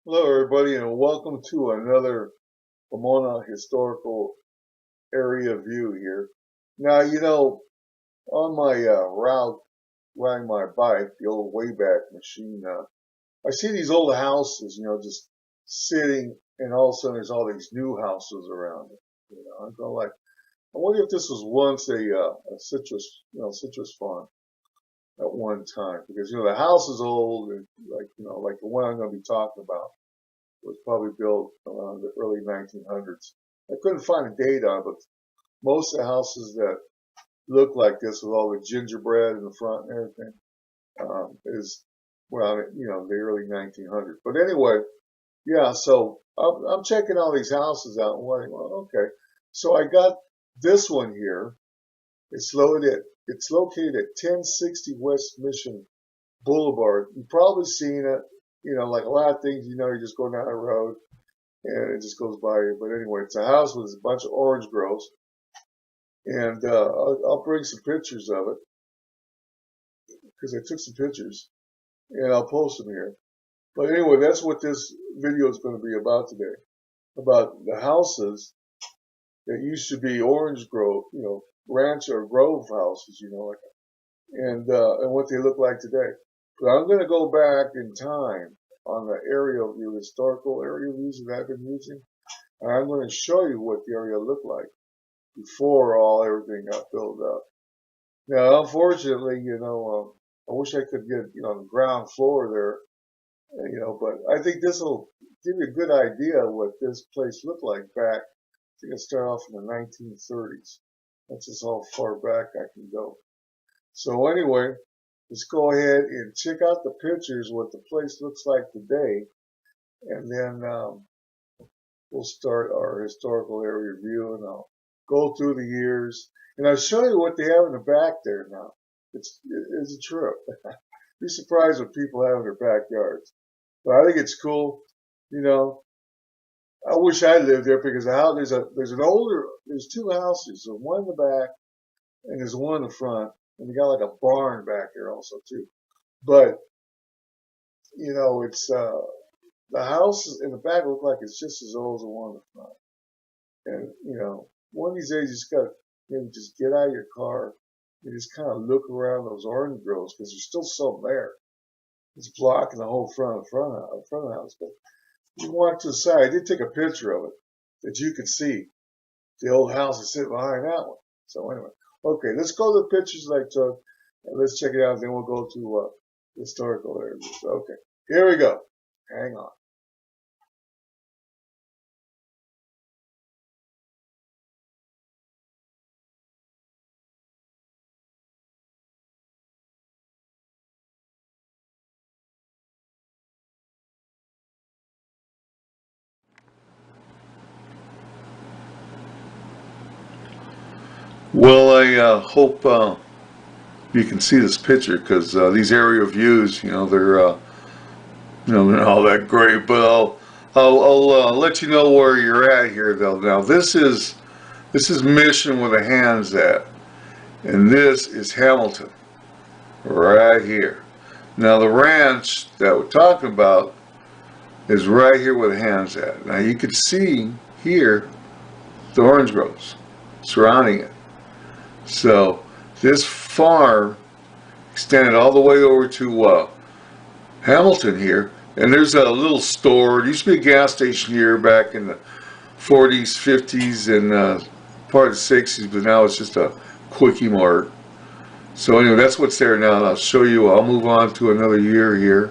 Hello, everybody, and welcome to another Pomona historical area view here. Now, on my route riding my bike, the old Wayback Machine, I see these old houses, just sitting, and all of a sudden there's all these new houses around it. I'm going like, I wonder if this was once a citrus farm at one time, because the house is old, and like the one I'm going to be talking about was probably built around the early 1900s. I couldn't find a date on it, but most of the houses that look like this with all the gingerbread in the front and everything is around the early 1900s. But anyway, yeah. So I'm checking all these houses out and wondering, well, okay. So I got this one here. It's located at 1060 West Mission Boulevard. You've probably seen it. Like a lot of things, you just go down the road and it just goes by you. But anyway, it's a house with a bunch of orange groves, and I'll bring some pictures of it because I took some pictures, and I'll post them here. But anyway, that's what this video is going to be about today, about the houses that used to be orange grove, ranch or grove houses, and what they look like today. But I'm going to go back in time on the aerial view, historical aerial views that I've been using, and I'm going to show you what the area looked like before everything got built up. Now, unfortunately, I wish I could get, the ground floor there, but I think this will give you a good idea of what this place looked like back. I think it started off in the 1930s. That's just how far back I can go. So anyway, let's go ahead and check out the pictures, what the place looks like today, and then we'll start our historical area review, and I'll go through the years, and I'll show you what they have in the back there now. It's a trip. Be surprised what people have in their backyards. But I think it's cool. You know, I wish I lived there because there's two houses, so one in the back and there's one in the front, and you got like a barn back there also too. But it's the houses in the back look like it's just as old as the one in the front. And one of these days you just got to maybe just get out of your car and just kind of look around those orange groves because there's still some there. It's blocking the whole front of the house. But you walk to the side. I did take a picture of it that you could see the old house is sitting behind that one. So anyway, okay, let's go to the pictures that I took and let's check it out. Then we'll go to historical areas. Okay, here we go. Hang on. Well, I hope you can see this picture because these area views, they're not all that great. But I'll let you know where you're at here, though. Now this is Mission where the hand's at, and this is Hamilton, right here. Now the ranch that we're talking about is right here where the hand's at. Now you can see here the orange groves surrounding it. So this farm extended all the way over to Hamilton here, and there's a little store. There used to be a gas station here back in the 40s, 50s, and part of the 60s, but now it's just a quickie mart. So anyway, that's what's there now, and I'll show you. I'll move on to another year here.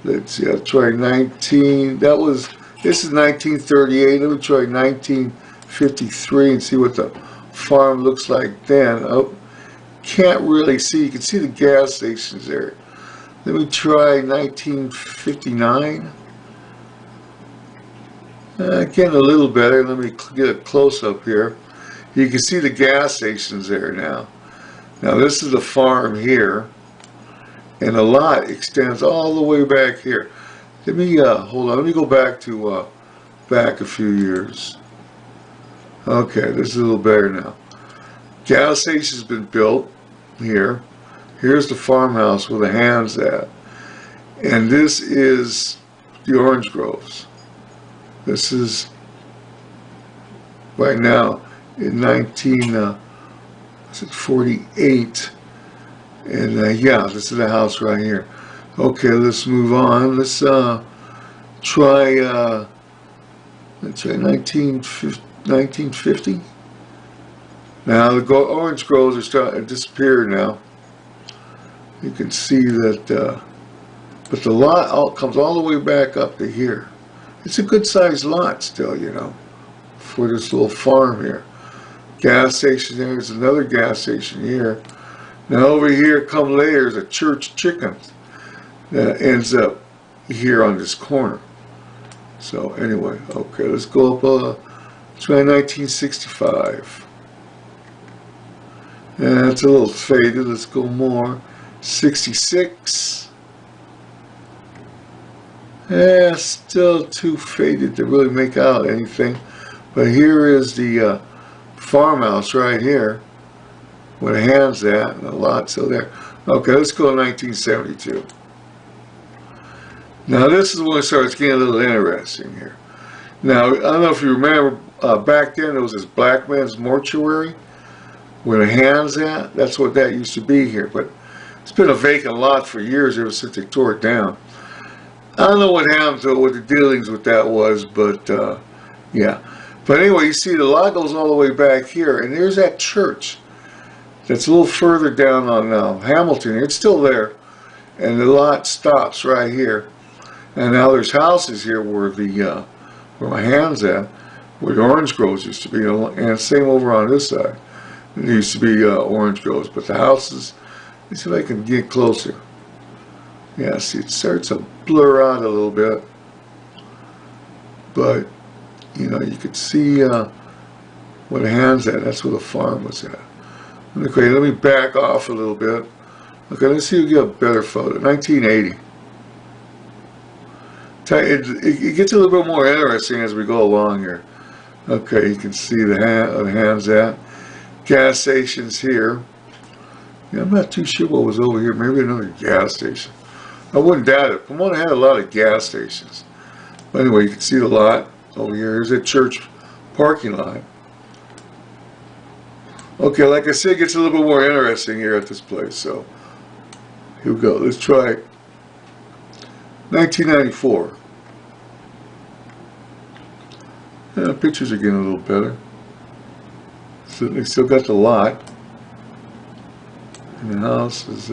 Let's see. I'll try 19. This is 1938. Let me try 1953 and see what the farm looks like then. Oh, can't really see. You can see the gas stations there. Let me try 1959. Getting a little better. Let me get a close up here. You can see the gas stations there now. Now this is the farm here, and the lot extends all the way back here. Let me hold on. Let me go back to back a few years. Okay, this is a little better now. Gas station's been built here. Here's the farmhouse where the hand's at. And this is the orange groves. This is right now in 1948, and yeah, this is the house right here. Okay, let's move on. Let's try 1950. Now the orange groves are starting to disappear now. You can see that, but the lot comes all the way back up to here. It's a good sized lot still, you know, for this little farm here. Gas station there. There's another gas station here. Now over here, come later, is a church chicken that ends up here on this corner. So anyway, okay, let's go up, try 1965. And it's a little faded. Let's go more. 66. Yeah, still too faded to really make out anything. But here is the farmhouse right here, where the hand's at, and the lot's still there. Okay, let's go to 1972. Now this is when it starts getting a little interesting here. Now, I don't know if you remember, back then there was this black man's mortuary, where the hand's at. That's what that used to be here, but it's been a vacant lot for years ever since they tore it down. I don't know what happened to it, what the dealings with that was, but yeah. But anyway, you see the lot goes all the way back here, and there's that church that's a little further down on Hamilton. It's still there, and the lot stops right here. And now there's houses here where the where my hand's at, where the orange groves used to be, and same over on this side. It used to be orange groves, but the houses. Let's see if I can get closer. Yeah, see, it starts to blur out a little bit, but you know, you could see where the hand's at. That's where the farm was at. Okay, let me back off a little bit. Okay, let's see if we get a better photo. 1980. It gets a little bit more interesting as we go along here. Okay, you can see the hand's at. Gas stations here. Yeah, I'm not too sure what was over here. Maybe another gas station. I wouldn't doubt it. Pomona had a lot of gas stations. But anyway, you can see the lot over here. Here's a church parking lot. Okay, like I said, it gets a little bit more interesting here at this place. So, here we go. Let's try 1994. Yeah, the pictures are getting a little better. So they still got the lot. And the house is,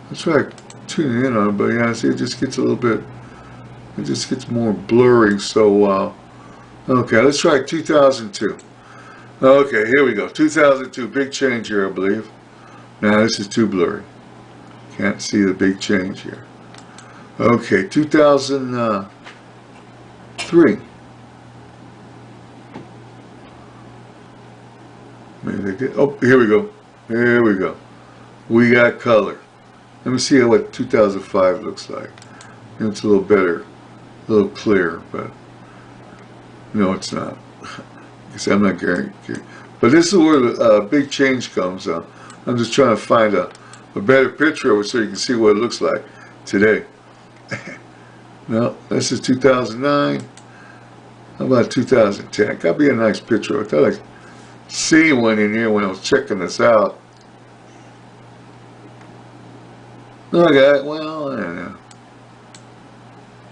let's try tuning in on it, but yeah, see, it just gets a little bit, it just gets more blurry. So, okay, let's try 2002. Okay, here we go. 2002, big change here, I believe. Now, this is too blurry. Can't see the big change here. Okay, 2003. Maybe they did. Oh, here we go. Here we go. We got color. Let me see what 2005 looks like. It's a little better, a little clearer, but no, it's not. Because I'm not guaranteed. But this is where the big change comes. I'm just trying to find a better picture of it so you can see what it looks like today. No, this is 2009. How about 2010? Gotta be a nice picture. I thought I see one in here when I was checking this out. Okay, well, I don't know.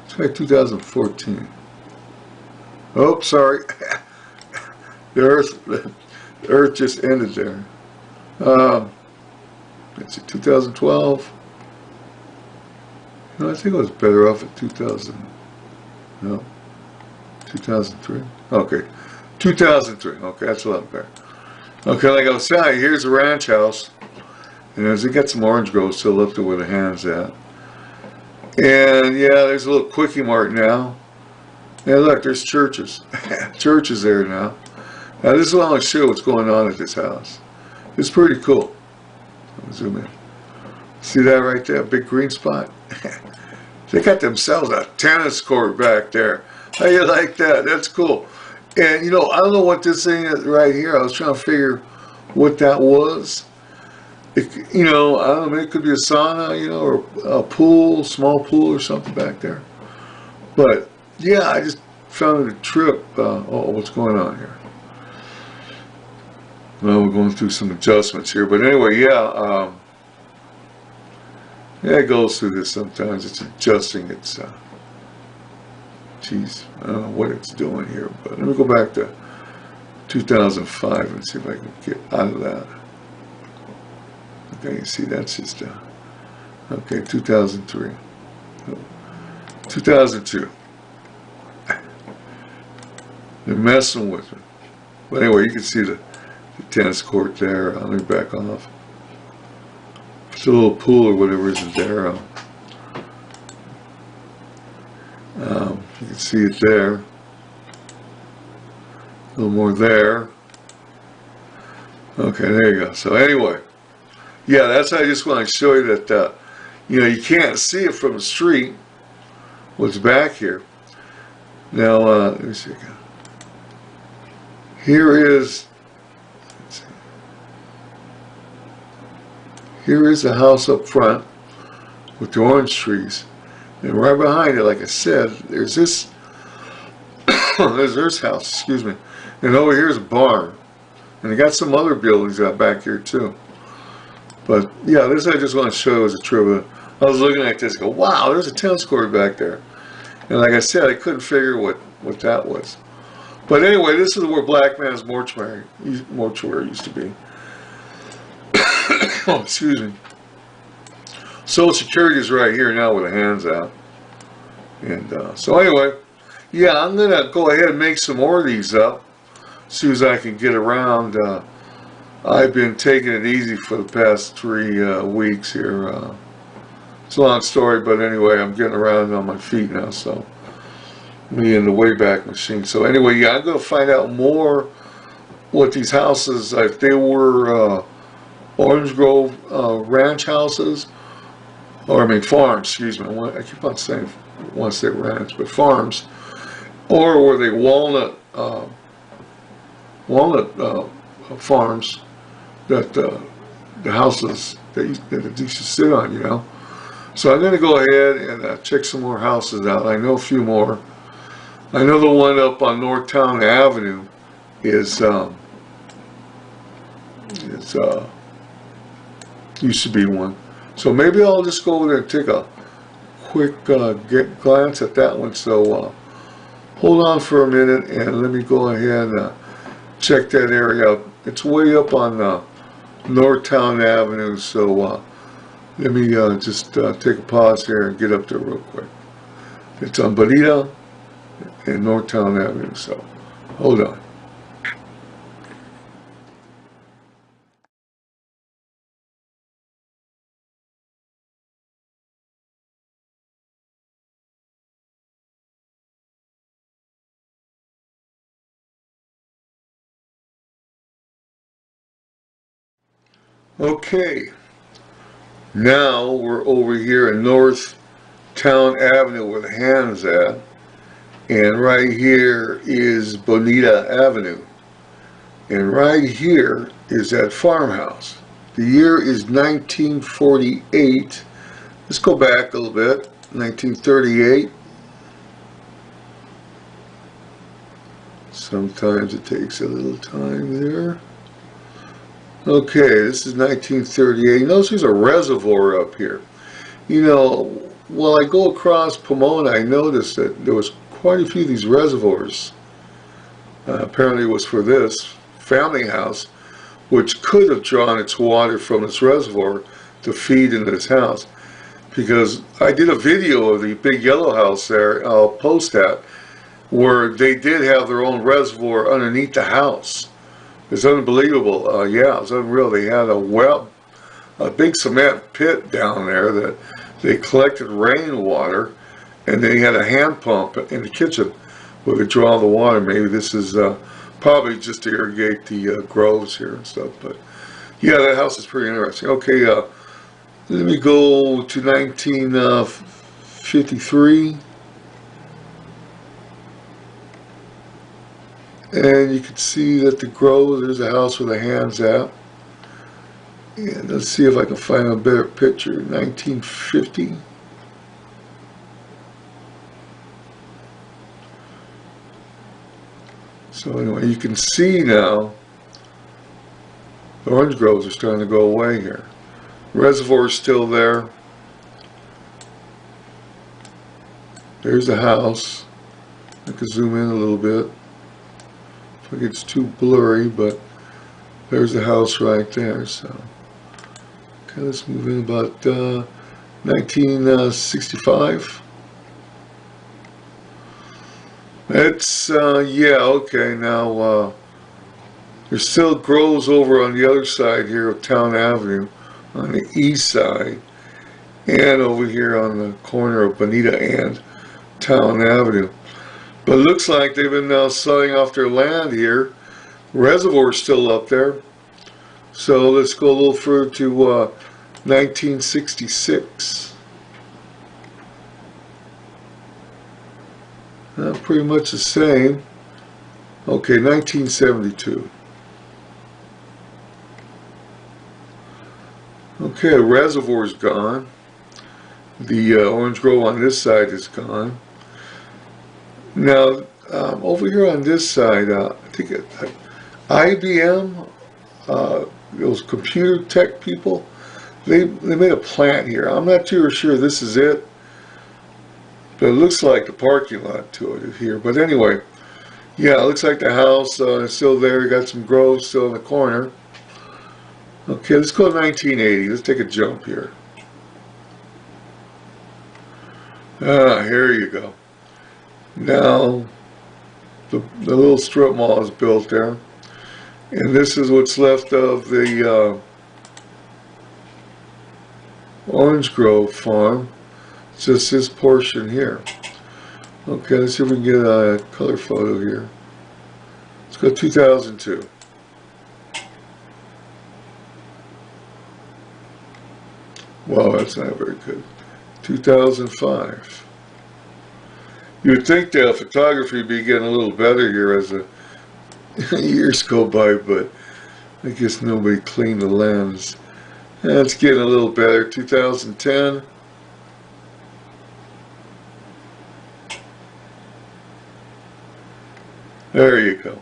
Try 2014. Oh, sorry. The Earth just ended there. Let's see, 2012. No, I think I was better off at 2000. No, 2003. Okay, 2003. Okay, that's a lot better. Okay, like I was saying, here's the ranch house. And as it got some orange groves still up to where the hand's at. And yeah, there's a little quickie mart now. Yeah, look, there's churches. Churches there now. Now this is what I want to show what's going on at this house. It's pretty cool. I'll zoom in. See that right there, big green spot? They got themselves a tennis court back there. How you like that? That's cool. And you know, I don't know what this thing is right here. I was trying to figure what that was. You know, I don't know, maybe it could be a sauna, you know, or a pool, small pool or something back there. But yeah, I just found it a trip. Oh, what's going on here? Well, we're going through some adjustments here, but anyway, yeah, yeah, it goes through this sometimes. It's adjusting. It's, geez, I don't know what it's doing here, but let me go back to 2005 and see if I can get out of that. Okay, you see, that's just, okay, 2003, 2002. They're messing with it. But anyway, you can see the tennis court there. Let me back off. It's a little pool or whatever is there. You can see it there. A little more there. Okay, there you go. So anyway, yeah, that's I just want to show you that, you know, you can't see it from the street, what's back here. Now, let me see again. Here is the house up front with the orange trees, and right behind it, like I said, there's this there's this house, excuse me, and over here's a barn, and they got some other buildings out back here too. But yeah, this I just want to show as a trivia. I was looking at this, and go, wow, there's a tennis court back there, and like I said, I couldn't figure what that was. But anyway, this is where Black Man's mortuary used to be. Oh, excuse me. Social Security is right here now with the hands out. And so anyway, yeah, I'm going to go ahead and make some more of these up as soon as I can get around. I've been taking it easy for the past 3 weeks here. It's a long story, but anyway, I'm getting around on my feet now, so me and the Wayback Machine. So anyway, yeah, I'm going to find out more what these houses, if they were Orange Grove ranch houses, or I mean farms, excuse me. I keep on saying, I want to say ranch, but farms, or were they walnut farms that the houses that you should sit on, you know. So I'm going to go ahead and check some more houses out. I know a few more. I know the one up on Northtown Avenue is used to be one. So maybe I'll just go over there and take a quick glance at that one. So hold on for a minute and let me go ahead and check that area out. It's way up on Northtown Avenue. So let me just take a pause here and get up there real quick. It's on Bonita and Northtown Avenue. So hold on. Okay, now we're over here in Northtown Avenue where the hand's at, and right here is Bonita Avenue, and right here is that farmhouse. The year is 1948. Let's go back a little bit. 1938. Sometimes it takes a little time there. Okay, this is 1938. Notice there's a reservoir up here. You know, while I go across Pomona, I noticed that there was quite a few of these reservoirs. Apparently it was for this family house, which could have drawn its water from this reservoir to feed into this house. Because I did a video of the big yellow house there, I'll post that, where they did have their own reservoir underneath the house. It's unbelievable. Yeah, it was unreal. They had a big cement pit down there that they collected rainwater, and they had a hand pump in the kitchen where they draw the water. Maybe this is probably just to irrigate the groves here and stuff. But yeah, that house is pretty interesting. Okay, let me go to 1953. And you can see that the grove, there's a house with the hands out. And let's see if I can find a better picture. 1950. So anyway, you can see now the orange groves are starting to go away here. Reservoir is still there. There's the house. I can zoom in a little bit. I think it's too blurry, but there's the house right there. So, okay, let's move in about 1965. It's, yeah, okay, now, there still grows over on the other side here of Town Avenue, on the east side, and over here on the corner of Bonita and Town Avenue. But it looks like they've been now selling off their land here. Reservoir's still up there. So let's go a little further to 1966. Pretty much the same. Okay, 1972. Okay, the reservoir's gone. The orange grove on this side is gone. Now, over here on this side, I think IBM, those computer tech people, they made a plant here. I'm not too sure this is it, but it looks like the parking lot to it here. But anyway, yeah, it looks like the house is still there. You got some groves still in the corner. Okay, let's go to 1980. Let's take a jump here. Here you go. Now, the little strip mall is built there. And this is what's left of the Orange Grove farm. It's just this portion here. Okay, let's see if we can get a color photo here. Let's go 2002. Wow, that's not very good. 2005. You would think that photography would be getting a little better here as the years go by, but I guess nobody cleaned the lens. That's getting a little better. 2010. There you go.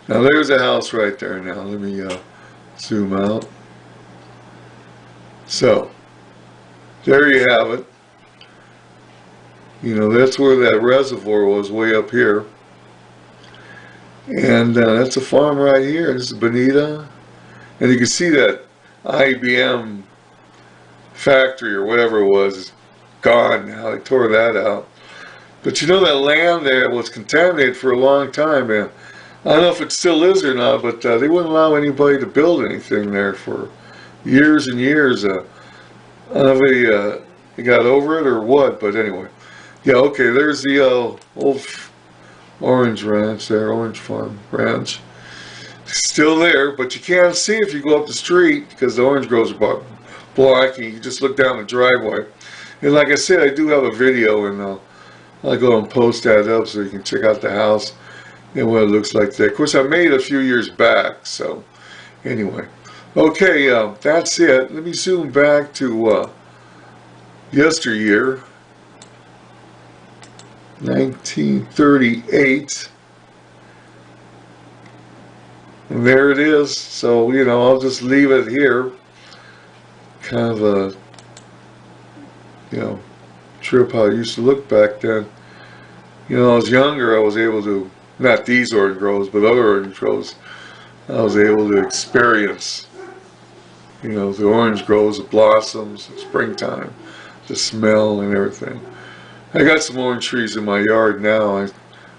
Now there's a house right there now. Let me zoom out. So, there you have it. You know, that's where that reservoir was, way up here. And that's a farm right here. This is Bonita. And you can see that IBM factory or whatever it was is gone now. They tore that out. But you know, that land there was contaminated for a long time, man. I don't know if it still is or not, but they wouldn't allow anybody to build anything there for years and years. I don't know if they got over it or what, but anyway. Yeah, okay, there's the old orange ranch there, orange farm ranch. Still there, but you can't see if you go up the street because the orange groves are blocking. You just look down the driveway. And like I said, I do have a video, and I'll go and post that up so you can check out the house and what it looks like there. Of course, I made it a few years back, so anyway. Okay, that's it. Let me zoom back to yesteryear, 1938. And there it is. So, you know, I'll just leave it here. Kind of a, you know, trip how it used to look back then. You know, I was younger, I was able to, not these orange groves, but other orange groves, I was able to experience, you know, the orange groves, the blossoms, the springtime, the smell and everything. I got some orange trees in my yard now,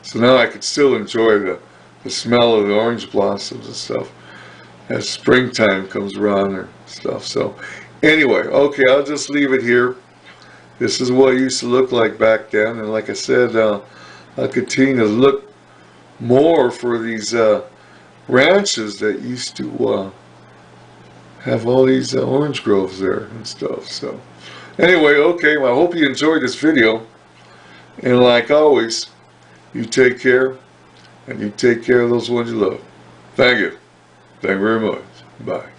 so now I can still enjoy the smell of the orange blossoms and stuff as springtime comes around and stuff. So anyway, okay, I'll just leave it here. This is what it used to look like back then, and like I said, I'll continue to look more for these ranches that used to have all these orange groves there and stuff. So anyway, okay, well, I hope you enjoyed this video, and like always, you take care, and you take care of those ones you love. Thank you. Thank you very much. Bye.